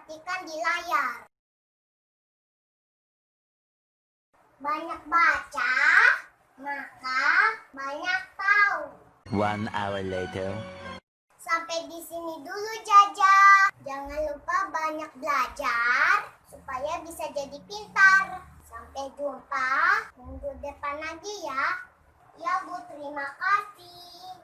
perhatikan di layar. Banyak baca, maka banyak tahu. 1 hour later. Sampai di sini dulu Jaja. Jangan lupa banyak belajar supaya bisa jadi pintar. Sampai jumpa minggu depan lagi ya. Ya Bu, terima kasih.